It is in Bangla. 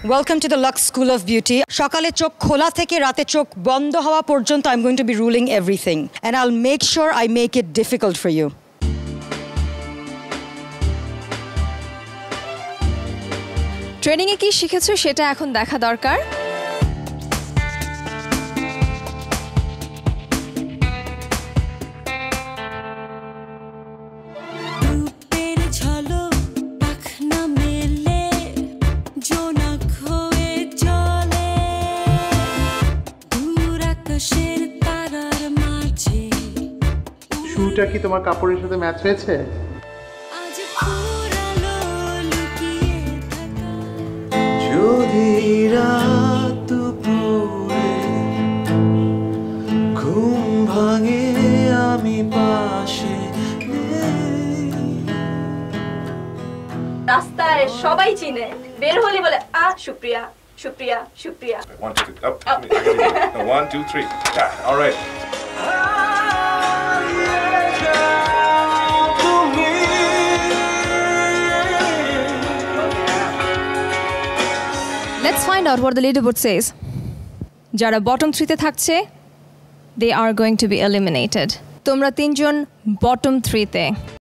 Welcome to the Lux School of Beauty. সকালে চোখ খোলা থেকে রাতে চোখ বন্ধ হওয়া পর্যন্ত I'm going to be ruling everything and I'll make sure I make it difficult for you. Training এ কি শিখেছো সেটা এখন দেখা দরকার। শুটা কি তোমার কাপড়ের সাথে ম্যাচ হয়েছে? যদি রাত দুপুরে ঘুম ভাঙে আমি পাশে রাস্তায় সবাই চিনে, বের হলে বলে Supriya Supriya Supriya. 1 2 up. 1 2 3. All right. Let's find out what the leaderboard says. যারা bottom 3 তে থাকছে, they are going to be eliminated. তোমরা তিনজন bottom 3 তে।